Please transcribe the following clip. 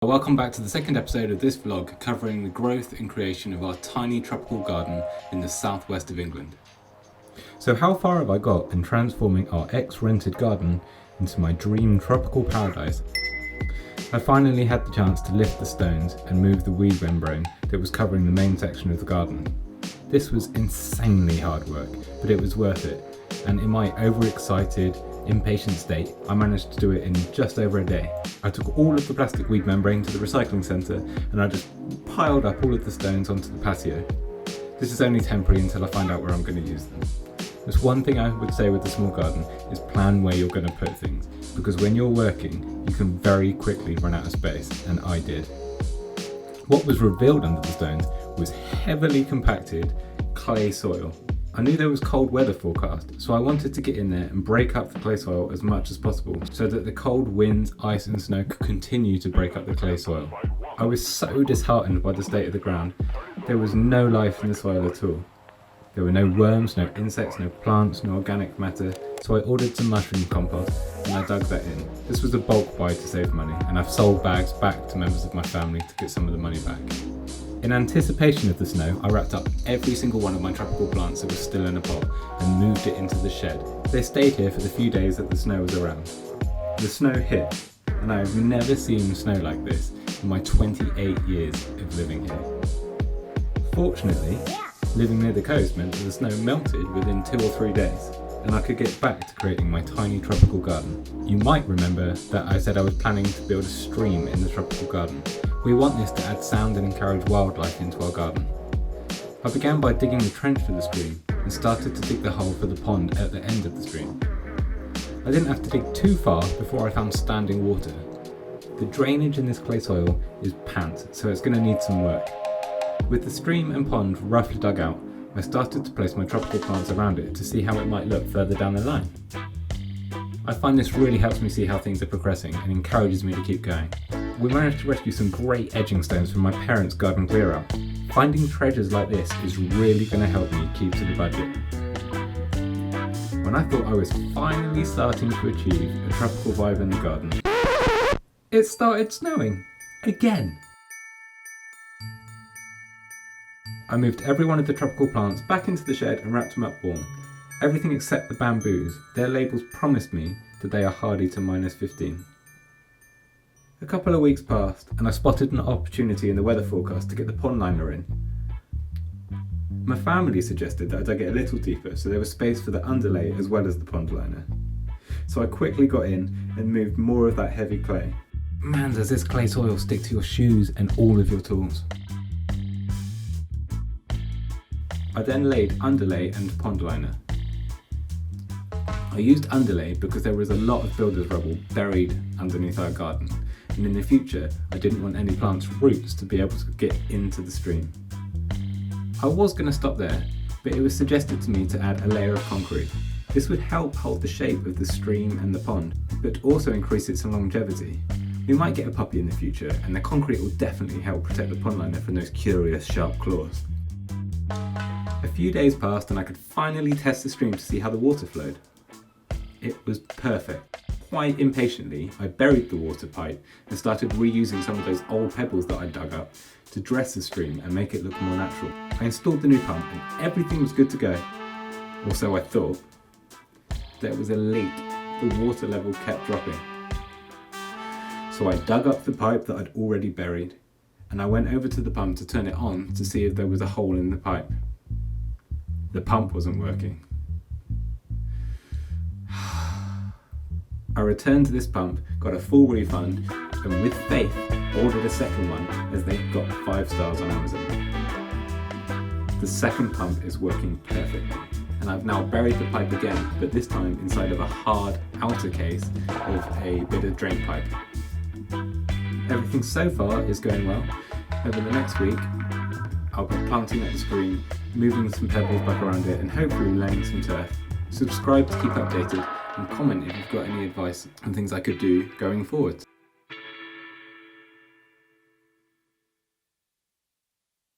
Welcome back to the second episode of this vlog covering the growth and creation of our tiny tropical garden in the southwest of England. So how far have I got in transforming our ex-rented garden into my dream tropical paradise? I finally had the chance to lift the stones and move the weed membrane that was covering the main section of the garden. This was insanely hard work, but it was worth it, and in my overexcited, impatient state, I managed to do it in just over a day. I took all of the plastic weed membrane to the recycling centre and I just piled up all of the stones onto the patio. This is only temporary until I find out where I'm going to use them. There's one thing I would say with a small garden is plan where you're going to put things, because when you're working you can very quickly run out of space, and I did. What was revealed under the stones was heavily compacted clay soil. I knew there was cold weather forecast, so I wanted to get in there and break up the clay soil as much as possible so that the cold winds, ice and snow could continue to break up the clay soil. I was so disheartened by the state of the ground. There was no life in the soil at all. There were no worms, no insects, no plants, no organic matter, so I ordered some mushroom compost and I dug that in. This was a bulk buy to save money, and I've sold bags back to members of my family to get some of the money back. In anticipation of the snow, I wrapped up every single one of my tropical plants that was still in a pot and moved it into the shed. They stayed here for the few days that the snow was around. The snow hit, and I have never seen snow like this in my 28 years of living here. Fortunately, living near the coast meant that the snow melted within 2 or 3 days, and I could get back to creating my tiny tropical garden. You might remember that I said I was planning to build a stream in the tropical garden. We want this to add sound and encourage wildlife into our garden. I began by digging the trench for the stream and started to dig the hole for the pond at the end of the stream. I didn't have to dig too far before I found standing water. The drainage in this clay soil is pant, so it's going to need some work. With the stream and pond roughly dug out, I started to place my tropical plants around it to see how it might look further down the line. I find this really helps me see how things are progressing and encourages me to keep going. We managed to rescue some great edging stones from my parents' garden clear out. Finding treasures like this is really going to help me keep to the budget. When I thought I was finally starting to achieve a tropical vibe in the garden, it started snowing again. I moved every one of the tropical plants back into the shed and wrapped them up warm. Everything except the bamboos. Their labels promised me that they are hardy to -15. A couple of weeks passed and I spotted an opportunity in the weather forecast to get the pond liner in. My family suggested that I dug it a little deeper so there was space for the underlay as well as the pond liner. So I quickly got in and moved more of that heavy clay. Man, does this clay soil stick to your shoes and all of your tools. I then laid underlay and pond liner. I used underlay because there was a lot of builder's rubble buried underneath our garden, and in the future I didn't want any plants' roots to be able to get into the stream. I was going to stop there, but it was suggested to me to add a layer of concrete. This would help hold the shape of the stream and the pond, but also increase its longevity. We might get a puppy in the future, and the concrete will definitely help protect the pond liner from those curious sharp claws. A few days passed and I could finally test the stream to see how the water flowed. It was perfect. Quite impatiently, I buried the water pipe and started reusing some of those old pebbles that I dug up to dress the stream and make it look more natural. I installed the new pump and everything was good to go. Or so I thought. There was a leak. The water level kept dropping. So I dug up the pipe that I'd already buried and I went over to the pump to turn it on to see if there was a hole in the pipe. The pump wasn't working. I returned to this pump, got a full refund, and with faith ordered a second one as they got 5 stars on Amazon. The second pump is working perfectly, and I've now buried the pipe again, but this time inside of a hard outer case with a bit of drain pipe. Everything so far is going well. Over the next week, I'll be planting at the stream, moving some pebbles back around it, and hopefully laying some turf. Subscribe to keep updated, and comment if you've got any advice on things I could do going forward.